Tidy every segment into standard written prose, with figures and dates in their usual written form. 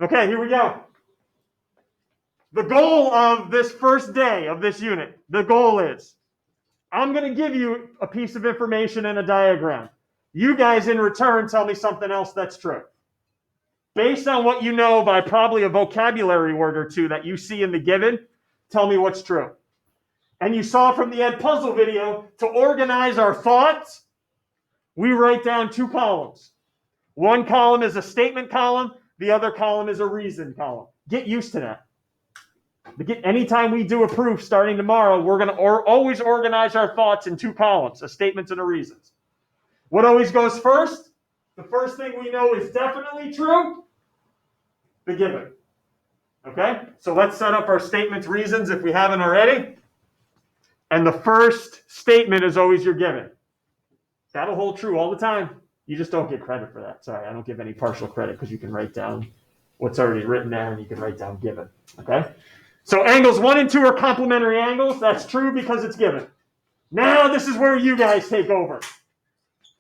Okay, here we go. The goal of this first day of this unit, the goal is, I'm going to give you a piece of information and a diagram. You guys, in return, tell me something else that's true. Based on what you know by probably a vocabulary word or two that you see in the given, tell me what's true. And you saw from the Ed Puzzle video, to organize our thoughts, we write down two columns. One column is a statement column. The other column is a reason column. Get used to that. Anytime we do a proof starting tomorrow, we're going to always organize our thoughts in two columns, a statements and a reasons. What always goes first? The first thing we know is definitely true, the given. Okay? So let's set up our statements, reasons if we haven't already. And the first statement is always your given. That'll hold true all the time. You just don't get credit for that. Sorry, I don't give any partial credit because you can write down what's already written there and you can write down given. Okay? So angles 1 and 2 are complementary angles. That's true because it's given. Now this is where you guys take over.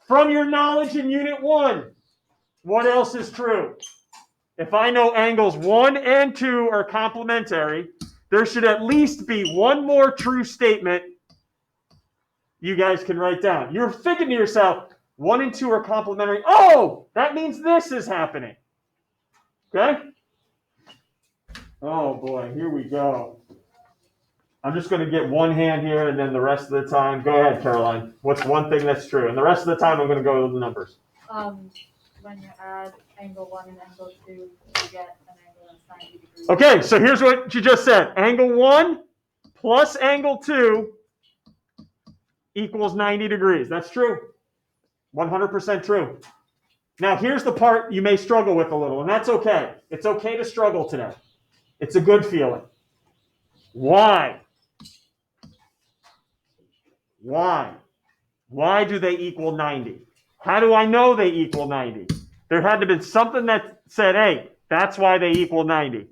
From your knowledge in Unit 1, what else is true? If I know angles 1 and 2 are complementary, there should at least be one more true statement you guys can write down. You're thinking to yourself, 1 and 2 are complementary. Oh, that means this is happening. Okay? Oh boy, here we go. I'm just going to get one hand here and then the rest of the time. Go ahead, Caroline. What's one thing that's true? And the rest of the time I'm going to go to the numbers. When you add angle 1 and angle 2, you get an angle that's 90 degrees. Okay, so here's what you just said. Angle 1 plus angle 2 equals 90 degrees. That's true. 100% true. Now, here's the part you may struggle with a little, and that's okay. It's okay to struggle today. It's a good feeling. Why? Why? Why do they equal 90? How do I know they equal 90? There had to be something that said, hey, that's why they equal 90.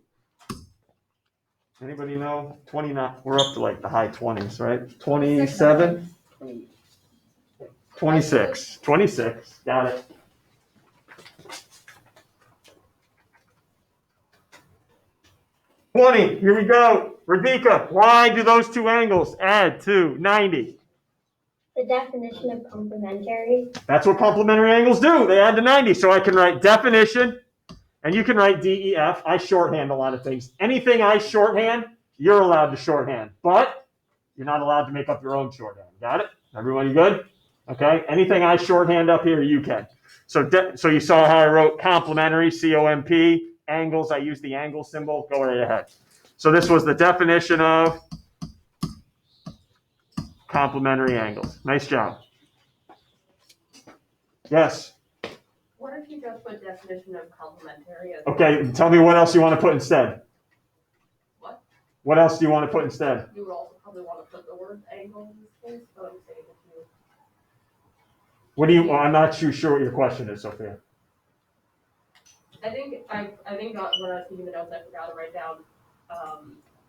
Anybody know? 29. We're up to like the high 20s, right? 27? 26. 26. Got it. Here we go. Radhika, why do those two angles add to 90? The definition of complementary. That's what complementary angles do. They add to 90. So I can write definition, and you can write DEF. I shorthand a lot of things. Anything I shorthand, you're allowed to shorthand. But you're not allowed to make up your own shorthand. Got it? Everybody good? Okay. Anything I shorthand up here, you can. So you saw how I wrote complementary, COMP. Angles, I use the angle symbol. Go right ahead. So this was the definition of complementary angles. Nice job. Yes? What if you just put definition of complementary? Okay, tell me what else you want to put instead. What? What else do you want to put instead? You would also probably want to put the word angle in this case, but I'm saying if you... What do you, I'm not too sure what your question is, Sophia. I think when I was thinking the notes, I forgot to write down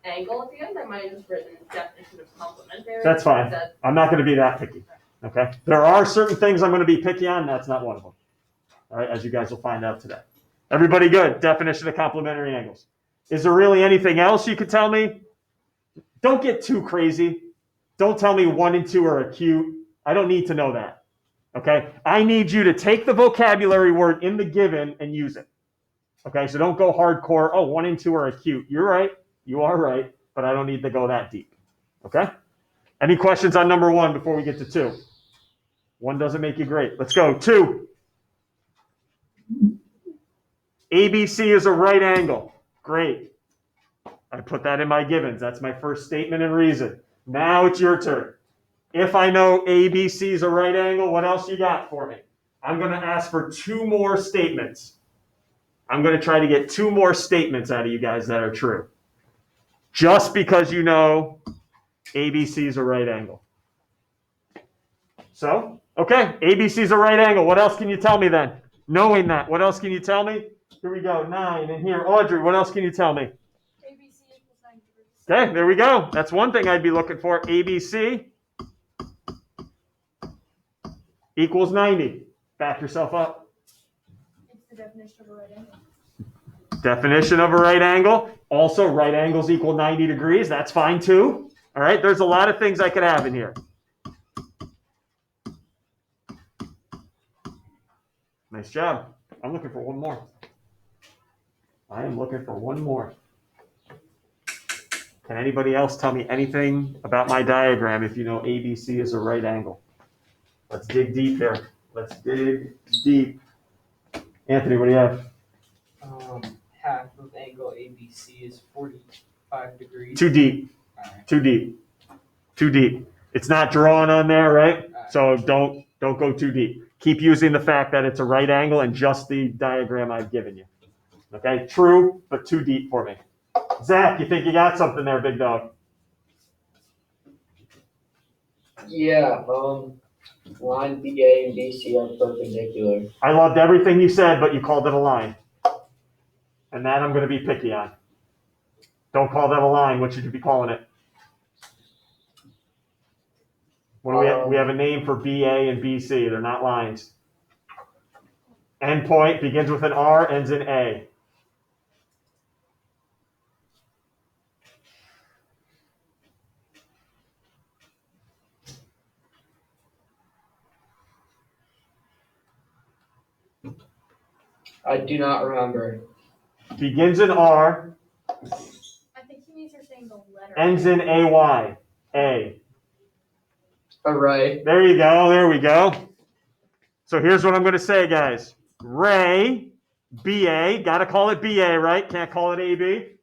angle at the end. I might have just written definition of complementary. That's fine. I'm not going to be that picky. Okay? There are certain things I'm going to be picky on. That's not one of them. All right, as you guys will find out today. Everybody good? Definition of complementary angles. Is there really anything else you could tell me? Don't get too crazy. Don't tell me 1 and 2 are acute. I don't need to know that. Okay? I need you to take the vocabulary word in the given and use it. Okay, so don't go hardcore. Oh, 1 and 2 are acute. You're right. You are right. But I don't need to go that deep. Okay? Any questions on number 1 before we get to 2? 1 doesn't make you great. Let's go. 2. ABC is a right angle. Great. I put that in my givens. That's my first statement and reason. Now it's your turn. If I know ABC is a right angle, what else you got for me? I'm going to ask for 2 more statements. I'm going to try to get 2 more statements out of you guys that are true. Just because you know ABC is a right angle. So, okay, ABC is a right angle. What else can you tell me then? Knowing that, what else can you tell me? Here we go, 9. And here, Audrey, what else can you tell me? ABC equals 90 degrees. Okay, there we go. That's one thing I'd be looking for. ABC equals 90. Back yourself up. It's the definition of a right angle. Definition of a right angle. Also, right angles equal 90 degrees. That's fine too. All right, there's a lot of things I could have in here. Nice job. I'm looking for one more. I am looking for one more. Can anybody else tell me anything about my diagram if you know ABC is a right angle? Let's dig deep here. Let's dig deep. Anthony, what do you have? Half of angle ABC is 45 degrees. Too deep. Alright. Too deep. Too deep. It's not drawn on there, right? Alright. So don't go too deep. Keep using the fact that it's a right angle and just the diagram I've given you. Okay? True, but too deep for me. Zach, you think you got something there, big dog? Yeah, line BA and BC are perpendicular. I loved everything you said, but you called it a line. And that I'm going to be picky on. Don't call that a line. What should you be calling it? What do we have? We have a name for BA and BC. They're not lines. Endpoint begins with an R, ends in A. I do not remember. Begins in R, I think he means you're saying the letter. ends in AY. A. Array. There you go. There we go. So here's what I'm going to say, guys. Ray, BA, got to call it BA, right? Can't call it AB.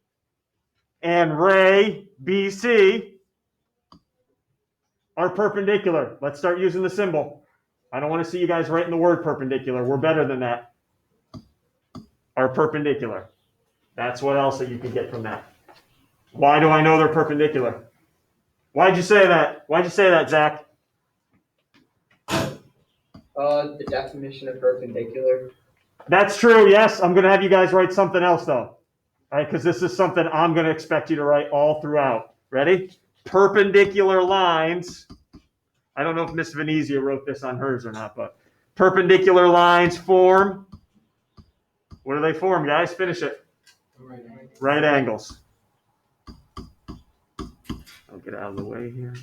And Ray, BC, are perpendicular. Let's start using the symbol. I don't want to see you guys writing the word perpendicular. We're better than that. Are perpendicular. That's what else that you can get from that. Why do I know they're perpendicular? Why'd you say that? Why'd you say that, Zach? The definition of perpendicular. That's true, yes. I'm going to have you guys write something else, though. All right, because this is something I'm going to expect you to write all throughout. Ready? Perpendicular lines. I don't know if Miss Venezia wrote this on hers or not, but perpendicular lines form. What do they form, guys? Finish it. Right angles. I'll get out of the way here.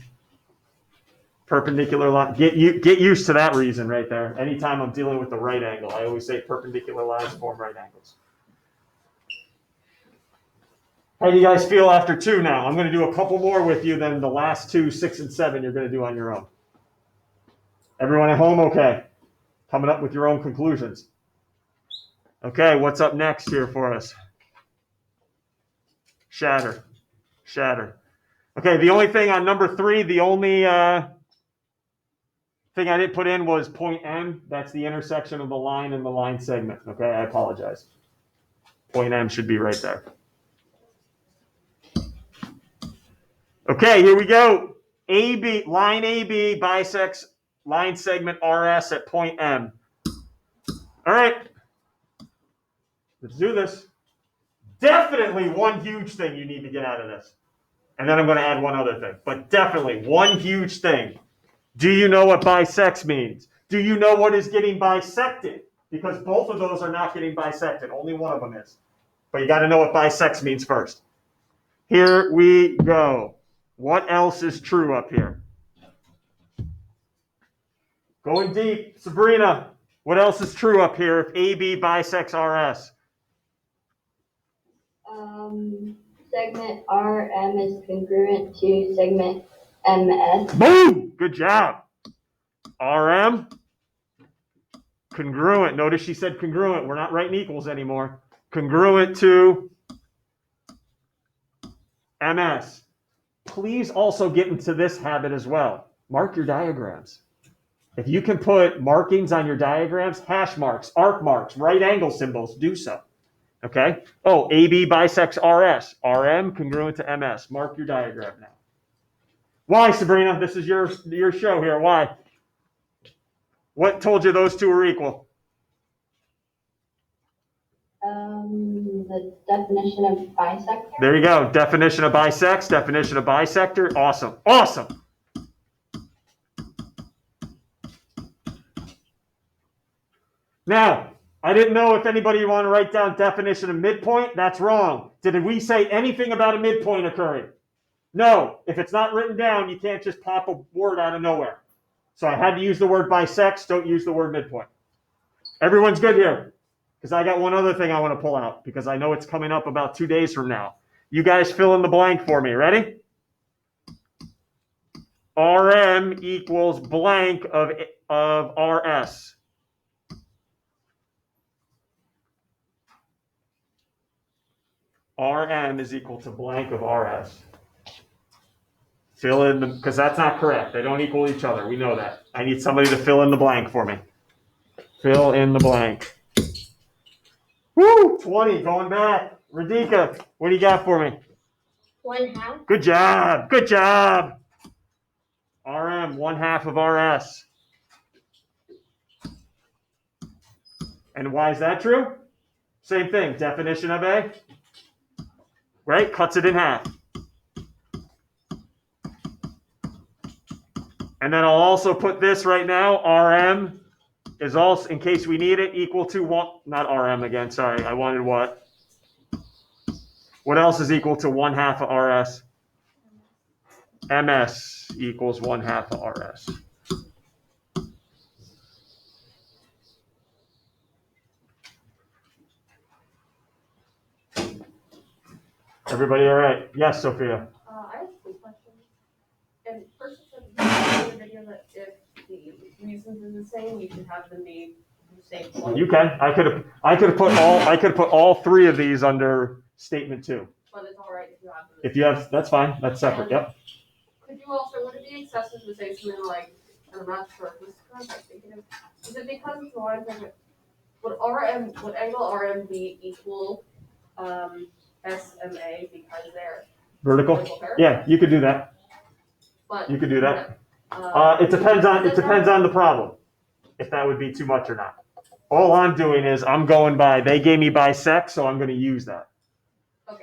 Perpendicular line. Get used to that reason right there. Anytime I'm dealing with the right angle, I always say perpendicular lines form right angles. How do you guys feel after 2 now? I'm going to do a couple more with you than the last 2, 6 and 7 you're going to do on your own. Everyone at home okay? Coming up with your own conclusions. Okay, what's up next here for us? Shatter. Okay, the only thing on number 3, the only thing I didn't put in was point M. That's the intersection of the line and the line segment. Okay, I apologize. Point M should be right there. Okay, here we go. AB, line AB bisects line segment RS at point M. All right, let's do this. Definitely one huge thing you need to get out of this. And then I'm going to add one other thing. But definitely one huge thing. Do you know what bisects means? Do you know what is getting bisected? Because both of those are not getting bisected. Only one of them is. But you got to know what bisects means first. Here we go. What else is true up here? Going deep. Sabrina, what else is true up here if AB bisects RS? Segment RM is congruent to segment MS. Boom! Good job. RM, congruent. Notice she said congruent. We're not writing equals anymore. Congruent to MS. Please also get into this habit as well. Mark your diagrams. If you can put markings on your diagrams, hash marks, arc marks, right angle symbols, do so. Okay? Oh, AB bisects RS. RM congruent to MS. Mark your diagram now. Why, Sabrina? This is your show here. Why? What told you those two are equal? The definition of bisector. There you go. Definition of bisects, definition of bisector. Awesome. Awesome. Now, I didn't know if anybody want to write down definition of midpoint. That's wrong. Did we say anything about a midpoint occurring? No. If it's not written down, you can't just pop a word out of nowhere. So I had to use the word bisects. Don't use the word midpoint. Everyone's good here? Because I got one other thing I want to pull out because I know it's coming up about 2 days from now. You guys fill in the blank for me. Ready? RM equals blank of RS. RM is equal to blank of RS. Fill in the, because that's not correct. They don't equal each other. We know that. I need somebody to fill in the blank for me. Fill in the blank. Woo! 20, going back. Radhika, what do you got for me? 1/2. Good job. Good job. RM, 1/2 of RS. And why is that true? Same thing. Definition of A. Right? Cuts it in half. And then I'll also put this right now. RM is also, in case we need it, equal to one. Not RM again. Sorry. I wanted what? What else is equal to 1/2 of RS? MS equals 1/2 of RS. Everybody all right? Yes, Sophia. I have 2 questions. And first it said in the video that if the reasons are the same, you should have them be the same point. You can. I could have put all 3 of these under statement 2. But it's all right if you have them. If you have, that's fine. That's separate. Yep. Could you also, would it be excessive to say something like, and I'm not sure if this is correct, I'm thinking of, is it because it's line segment, would angle RM be equal, SMA because they're Vertical. pairs? Yeah, you could do that. But. You could do that. It depends on the problem, if that would be too much or not. All I'm doing is I'm going by, they gave me bisect, so I'm going to use that.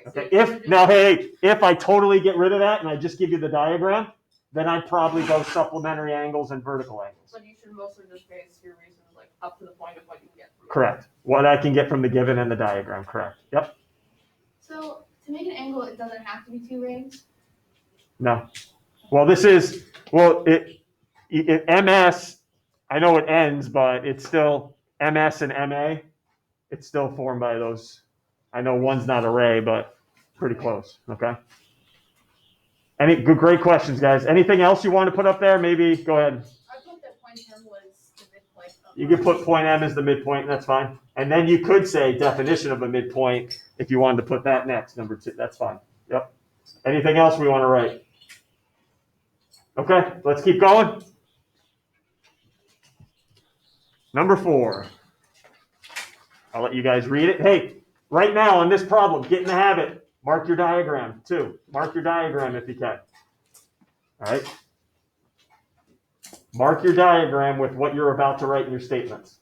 Okay. If I totally get rid of that and I just give you the diagram, then I'd probably go supplementary angles and vertical angles. But you should mostly just base your reasons like up to the point of what you can get from it. Correct. What I can get from the given and the diagram. Correct. Yep. So to make an angle, it doesn't have to be 2 rings. No. Well, it MS. I know it ends, but it's still MS and MA. It's still formed by those. I know one's not array, but pretty close. Okay. Great questions, guys. Anything else you want to put up there? Maybe go ahead. I thought that point M was the midpoint. You can put point M as the midpoint. That's fine. And then you could say definition of a midpoint if you wanted to put that next, number 2. That's fine. Yep. Anything else we want to write? Okay, let's keep going. Number 4. I'll let you guys read it. Hey, right now on this problem, get in the habit. Mark your diagram too. Mark your diagram if you can. All right. Mark your diagram with what you're about to write in your statements.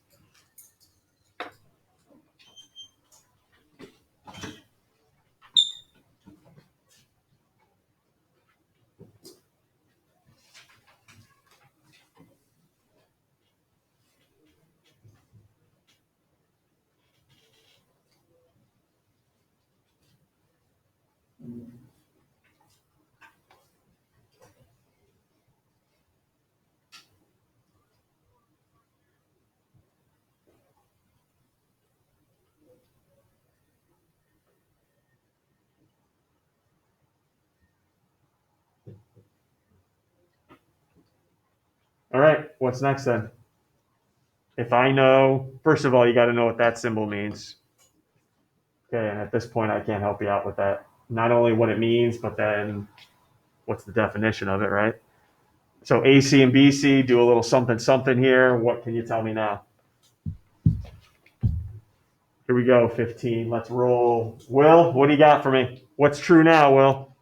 All right, what's next then? If I know, first of all, you got to know what that symbol means. Okay, and at this point, I can't help you out with that. Not only what it means, but then what's the definition of it, right? So AC and BC, do a little something something here. What can you tell me now? Here we go, 15. Let's roll. Will, what do you got for me? What's true now, Will?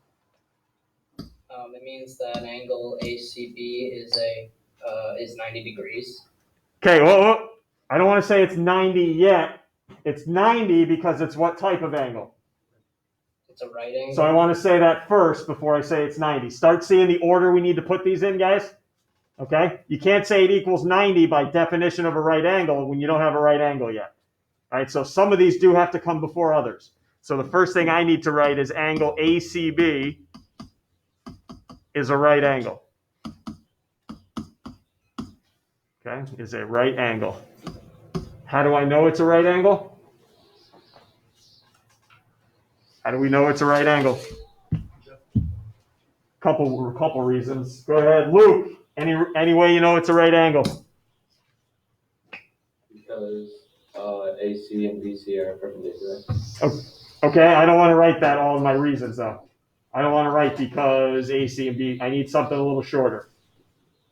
It means that an angle ACB is 90 degrees. Okay, well, I don't want to say it's 90 yet. It's 90 because it's what type of angle? It's a right angle. So I want to say that first before I say it's 90. Start seeing the order we need to put these in, guys. Okay? You can't say it equals 90 by definition of a right angle when you don't have a right angle yet. All right, so some of these do have to come before others. So the first thing I need to write is angle ACB is a right angle. Okay, is a right angle. How do I know it's a right angle? How do we know it's a right angle? Couple reasons. Go ahead, Luke. Any way you know it's a right angle? Because AC and BC are perpendicular. Okay, I don't want to write that all in my reasons though. I don't want to write because AC and B. I need something a little shorter.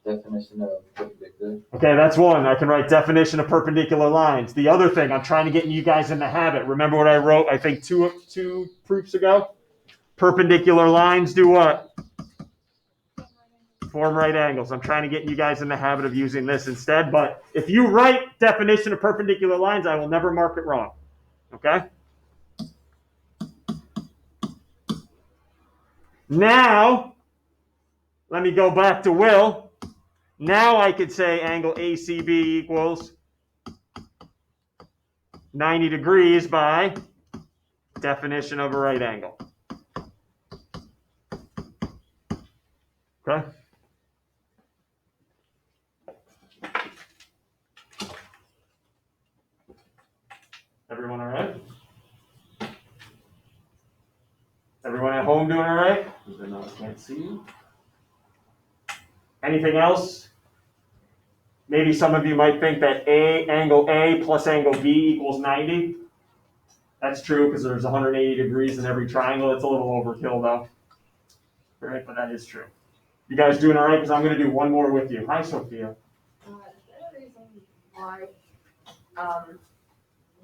Definition of perpendicular. Okay, that's one. I can write definition of perpendicular lines. The other thing, I'm trying to get you guys in the habit. Remember what I wrote, I think, two proofs ago? Perpendicular lines do what? Form right angles. I'm trying to get you guys in the habit of using this instead. But if you write definition of perpendicular lines, I will never mark it wrong. Okay? Now, let me go back to Will. Now I could say angle ACB equals 90 degrees by definition of a right angle. Okay? Everyone all right? Everyone at home doing all right? Even though I can't see you. Anything else? Maybe some of you might think that angle A plus angle B equals 90. That's true because there's 180 degrees in every triangle. It's a little overkill though. All right, but that is true. You guys doing all right? Because I'm going to do one more with you. Hi, Sophia. Is there a reason why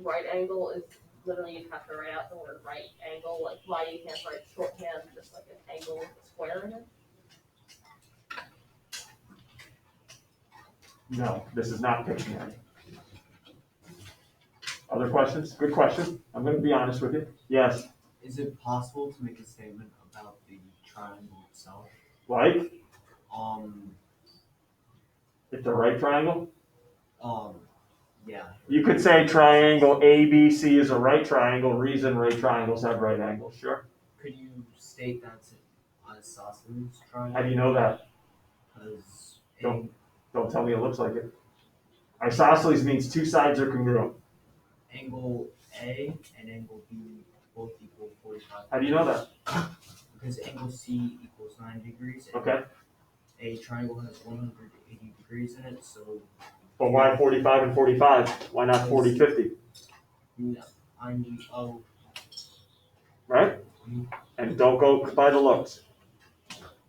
right angle is literally you have to write out the word right angle? Like why you can't write shorthand just like an angle with a square in it? No, this is not Pictionary. Other questions? Good question. I'm going to be honest with you. Yes. Is it possible to make a statement about the triangle itself? Like? Um, It's a right triangle? Yeah. You could say triangle ABC is a right triangle. Reason right triangles have right angles. Sure. Could you state that's an isosceles triangle? How do you know that? Because Don't tell me it looks like it. Isosceles means two sides are congruent. angle A and angle B both equal 45. How do you know that? Because angle C equals 90 degrees. And Okay. A triangle has 180 degrees in it, so. But why 45 and 45? Why not 40, 50? No, oh. Right? And don't go by the looks.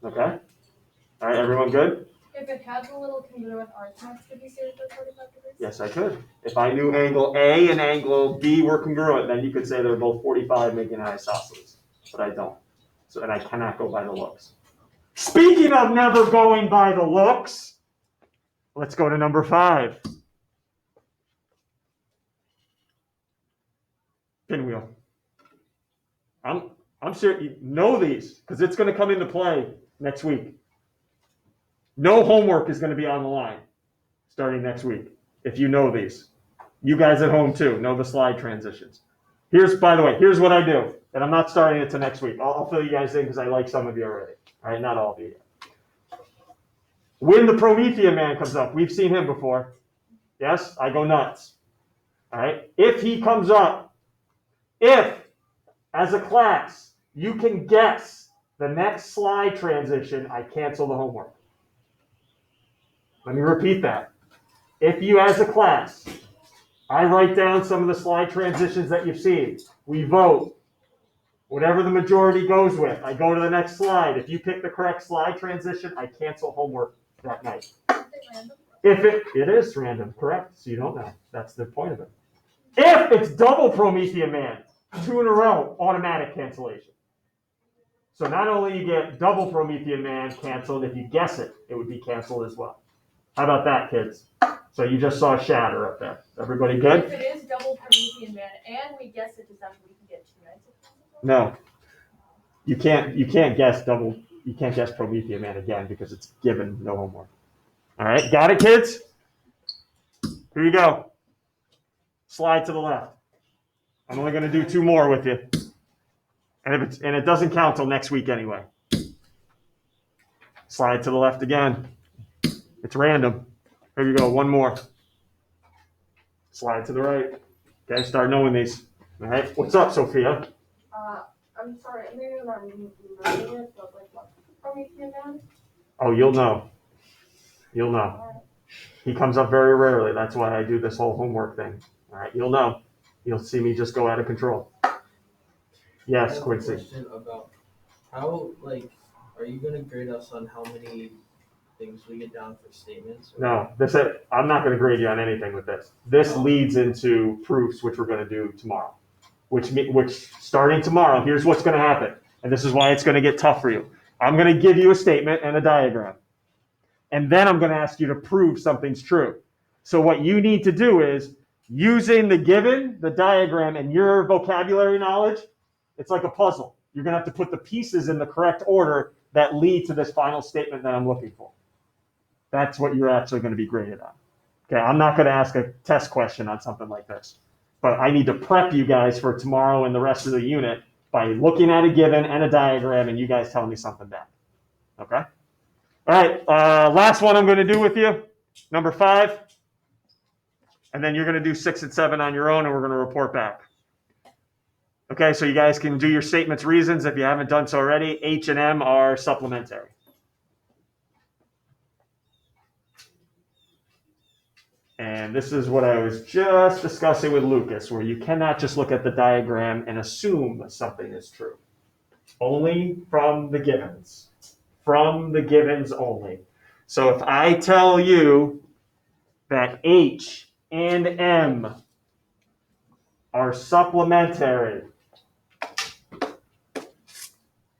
Okay? All right, everyone good? If it had the little congruent arc marks, could you say that they're 45 degrees? Yes, I could. If I knew angle A and angle B were congruent, then you could say they're both 45, making an isosceles. But I don't. So, and I cannot go by the looks. Speaking of never going by the looks, let's go to number 5. Pinwheel. I'm sure you know these because it's going to come into play next week. No homework is going to be on the line starting next week if you know these. You guys at home too know the slide transitions. By the way, here's what I do, and I'm not starting it till next week. I'll fill you guys in because I like some of you already. All right, not all of you yet. When the Promethean man comes up, we've seen him before. Yes, I go nuts. All right, if he comes up, if as a class you can guess the next slide transition, I cancel the homework. Let me repeat that. If you, as a class, I write down some of the slide transitions that you've seen. We vote. Whatever the majority goes with, I go to the next slide. If you pick the correct slide transition, I cancel homework that night. If it is random, correct? So you don't know. That's the point of it. If it's double Promethean Man, 2 in a row, automatic cancellation. So not only you get double Promethean Man canceled, if you guess it, it would be canceled as well. How about that, kids? So you just saw Shatter up there. Everybody good? If it is double Promethean Man and we guess it, does that mean we can get 2 nights of No. You can't guess double. You can't guess Promethean Man again because it's given no homework. All right, got it, kids? Here you go. Slide to the left. I'm only going to do 2 more with you. And it doesn't count till next week anyway. Slide to the left again. It's random. Here you go, 1 more. Slide to the right. Okay, start knowing these. All right, what's up, Sophia? I'm sorry, maybe I'm not remembering it, but like what from you came down? Oh, you'll know. You'll know. He comes up very rarely. That's why I do this whole homework thing. All right, you'll know. You'll see me just go out of control. I Yes, have a Quincy. question about how, like, are you gonna grade us on how many things we get down for statements? No, I'm not going to grade you on anything with this. This leads into proofs, which we're going to do tomorrow. Which starting tomorrow, here's what's going to happen, and this is why it's going to get tough for you. I'm going to give you a statement and a diagram, and then I'm going to ask you to prove something's true. So what you need to do is, using the given, the diagram, and your vocabulary knowledge, it's like a puzzle. You're going to have to put the pieces in the correct order that lead to this final statement that I'm looking for. That's what you're actually going to be graded on. Okay, I'm not going to ask a test question on something like this, but I need to prep you guys for tomorrow and the rest of the unit by looking at a given and a diagram and you guys telling me something back. Okay? All right, last one I'm going to do with you, number 5. And then you're going to do 6 and 7 on your own and we're going to report back. Okay, so you guys can do your statements, reasons if you haven't done so already. H and M are supplementary. And this is what I was just discussing with Lucas, where you cannot just look at the diagram and assume something is true. Only from the givens. From the givens only. So if I tell you that H and M are supplementary,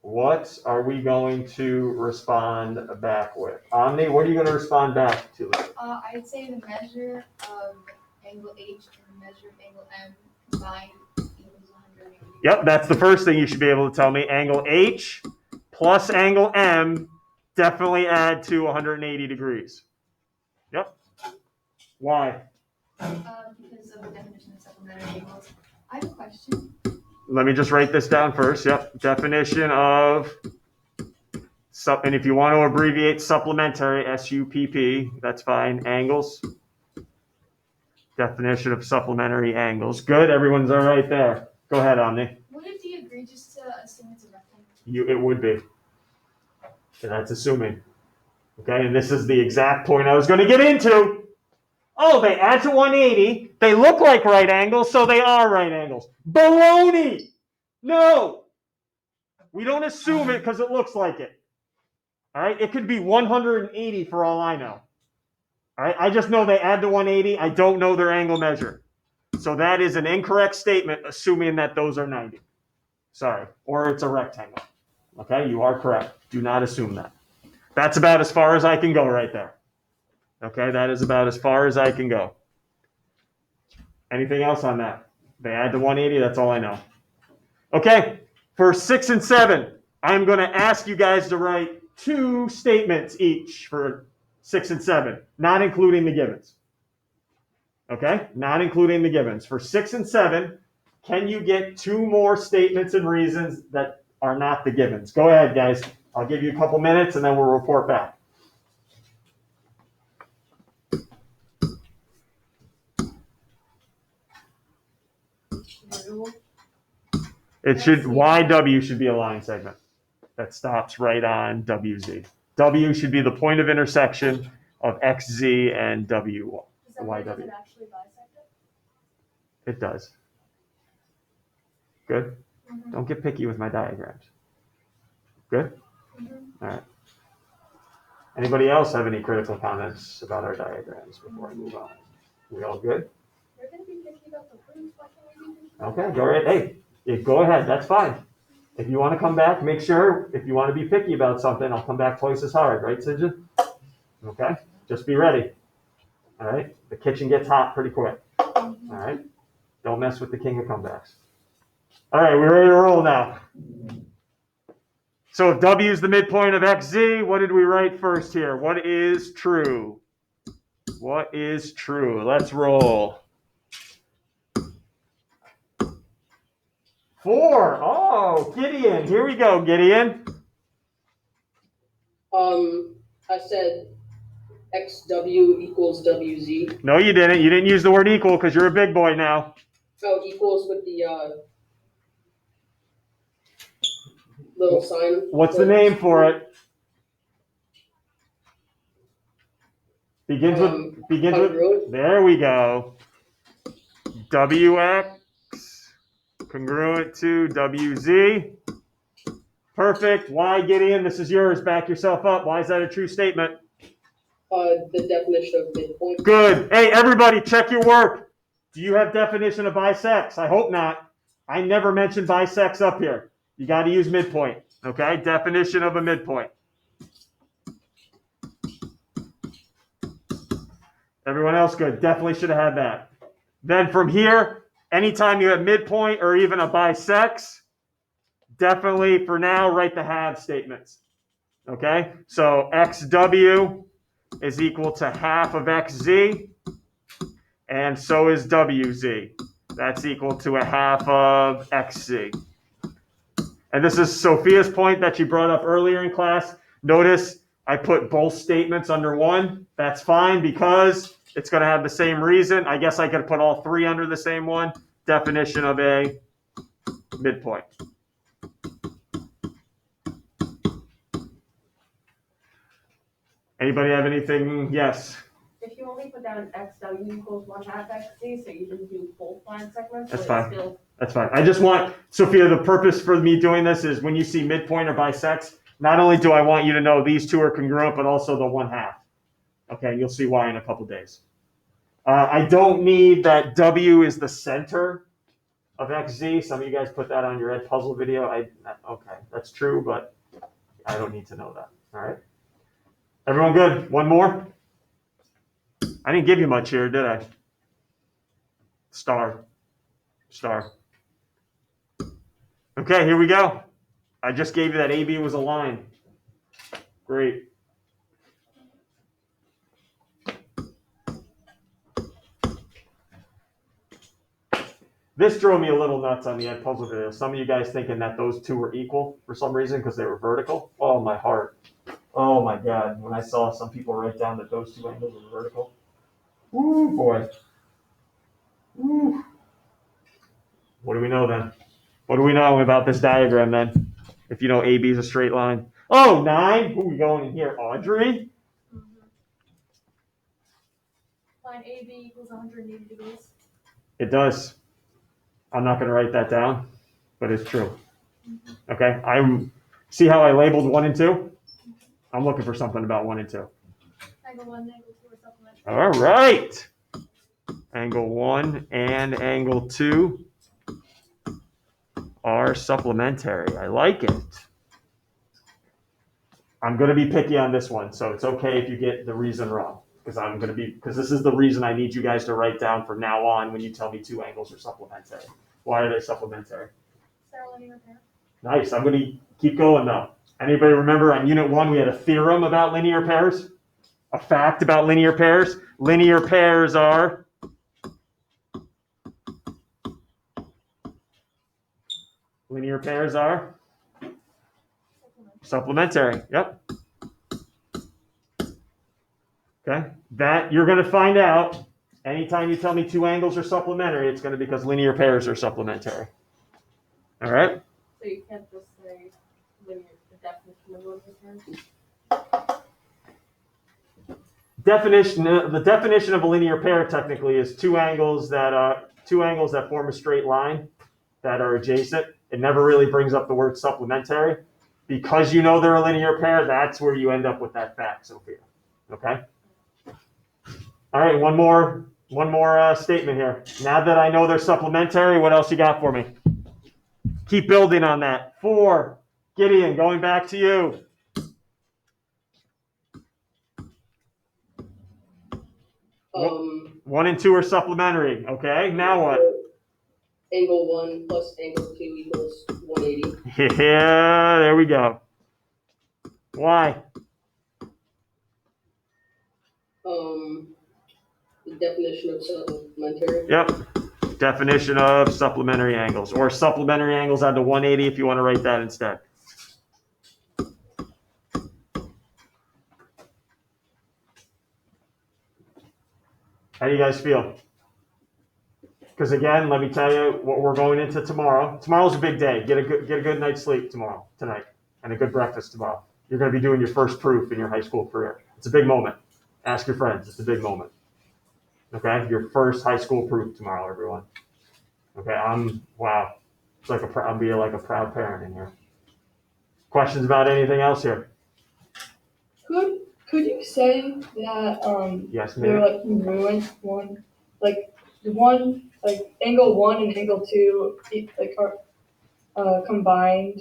what are we going to respond back with? Omni, what are you going to respond back to? I'd say the measure of angle H and the measure of angle M combined equals 180. Yep, that's the first thing you should be able to tell me. Angle H plus angle M definitely add to 180 degrees. Yep. Why? Because of the definition of supplementary angles. I have a question. Let me just write this down first. Yep. Definition of, and if you want to abbreviate supplementary, SUPP, that's fine. Angles. Definition of supplementary angles. Good. Everyone's all right there. Go ahead, Omni. Would it be egregious to assume it's a rectangle? It would be. And that's assuming. Okay, and this is the exact point I was going to get into. Oh, they add to 180. They look like right angles, so they are right angles. Baloney! No! We don't assume it because it looks like it. All right, it could be 180 for all I know. All right, I just know they add to 180. I don't know their angle measure. So that is an incorrect statement, assuming that those are 90. Sorry, or it's a rectangle. Okay, you are correct. Do not assume that. That's about as far as I can go right there. Okay, that is about as far as I can go. Anything else on that? They add to 180, that's all I know. Okay, for 6 and 7, I'm going to ask you guys to write 2 statements each for 6 and 7, not including the givens. Okay, not including the givens. For 6 and 7, can you get 2 more statements and reasons that are not the givens? Go ahead, guys. I'll give you a couple minutes and then we'll report back. It should, YW should be a line segment that stops right on WZ. W should be the point of intersection of XZ and W. Does that mean, does YW. it actually bisect it? It does. Good? Mm-hmm. Don't get picky with my diagrams. Good? Mm-hmm. All right. Anybody else have any critical comments about our diagrams before I move on? We all good? You're going to be picky about the proofs. Why can't we be picky about Okay, go ahead. Hey, go ahead. That's fine. If you want to come back, make sure, if you want to be picky about something, I'll come back twice as hard, right, Sinjin? Okay? Just be ready. All right? The kitchen gets hot pretty quick. All right? Don't mess with the king of comebacks. All right, we're ready to roll now. So if W is the midpoint of XZ, what did we write first here? What is true? What is true? Let's roll. 4. Oh, Gideon. Here we go, Gideon. I said XW equals WZ. No, you didn't. You didn't use the word equal because you're a big boy now. Oh, equals with the little sign. What's the name for it? Begins with congruent. There we go. WX congruent to WZ. Perfect. Why, Gideon? This is yours. Back yourself up. Why is that a true statement? The definition of midpoint. Good. Hey, everybody, check your work. Do you have definition of bisects? I hope not. I never mentioned bisects up here. You got to use midpoint. Okay? Definition of a midpoint. Everyone else good. Definitely should have had that. Then from here, anytime you have midpoint or even a bisects, definitely for now write the have statements. Okay? So XW is equal to half of XZ, and so is WZ. That's equal to a half of XZ. And this is Sophia's point that she brought up earlier in class. Notice I put both statements under one. That's fine because it's going to have the same reason. I guess I could put all three under the same one. Definition of a midpoint. Anybody have anything? Yes. If you only put down XW equals 1/2 XZ, so you didn't do both line segments, That's but fine. it's still That's fine. I just want, Sophia, the purpose for me doing this is when you see midpoint or bisects, not only do I want you to know these two are congruent, but also the 1/2. Okay, you'll see why in a couple days. I don't need that W is the center of XZ. Some of you guys put that on your Ed Puzzle video. Okay, that's true, but I don't need to know that. All right. Everyone good? One more? I didn't give you much here, did I? Star. Okay, here we go. I just gave you that AB was a line. Great. This drove me a little nuts on the Ed Puzzle video. Some of you guys thinking that those two were equal for some reason because they were vertical. Oh, my heart. Oh, my God. When I saw some people write down that those two angles were vertical. Ooh, boy. Ooh. What do we know then? What do we know about this diagram then? If you know AB is a straight line. Oh, 9. Who are we going in here? Audrey? Line AB equals 180 degrees. It does. I'm not going to write that down, but it's true. Okay. See how I labeled 1 and 2? I'm looking for something about 1 and 2. Angle 1, angle 2 are supplementary. All right. Angle 1 and angle 2 are supplementary. I like it. I'm going to be picky on this one, so it's okay if you get the reason wrong, because this is the reason I need you guys to write down from now on when you tell me two angles are supplementary. Why are they supplementary? Linear pair. Nice. I'm going to keep going though. Anybody remember on Unit 1 we had a theorem about linear pairs? A fact about linear pairs? Linear pairs are supplementary. Yep. Okay. That you're going to find out anytime you tell me two angles are supplementary, it's going to be because linear pairs are supplementary. All right. so you can't just say linear, the definition of linear pair. The definition of a linear pair technically is two angles that form a straight line that are adjacent. It never really brings up the word supplementary. Because you know they're a linear pair, that's where you end up with that fact, Sophia. Okay? All right, one more statement here. Now that I know they're supplementary, what else you got for me? Keep building on that. 4, Gideon, going back to you. Um, 1 and 2 are supplementary. Okay, now what? Angle 1 plus angle 2 equals 180. Yeah, there we go. Why? The definition of supplementary. Yep. Definition of supplementary angles, or supplementary angles onto 180 if you want to write that instead. How do you guys feel? Because again, let me tell you what we're going into tomorrow. Tomorrow's a big day. Get a good night's sleep tonight, and a good breakfast tomorrow. You're going to be doing your first proof in your high school career. It's a big moment. Ask your friends. It's a big moment. Okay, your first high school proof tomorrow, everyone. Okay, wow. It's like I'm being like a proud parent in here. Questions about anything else here? Could you say that Yes, they're ma'am. like congruent one, like the one like angle 1 and angle 2 like are combined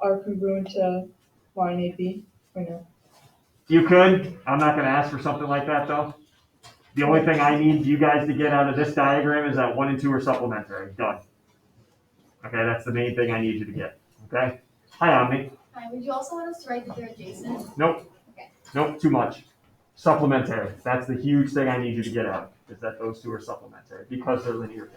are congruent to line AB or no? You could. I'm not going to ask for something like that though. The only thing I need you guys to get out of this diagram is that 1 and 2 are supplementary. Done. Okay, that's the main thing I need you to get. Okay? Hi, Omni. Hi, would you also want us to write that they're adjacent? Nope. Okay. Nope, too much. Supplementary. That's the huge thing I need you to get out, is that those two are supplementary because they're linear.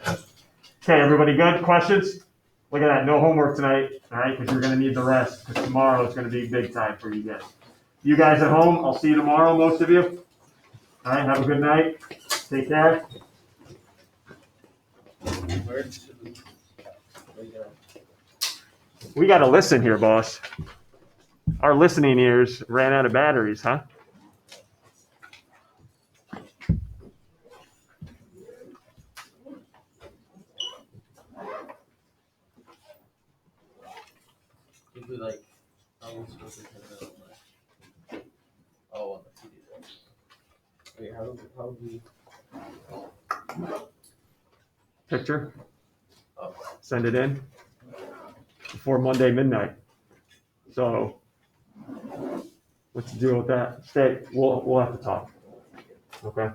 Okay, everybody good? Questions? Look at that, no homework tonight, all right, because you're going to need the rest, because tomorrow is going to be big time for you guys. You guys at home, I'll see you tomorrow, most of you. All right, have a good night. Take care. Where should we go? We got to listen here, boss. Our listening ears ran out of batteries, huh? If we like, how are we supposed to turn it on? Like, oh, on the CD. Wait, how do we? Picture, Oh, send it in before Monday midnight. So, what's the deal with that? We'll have to talk. Okay.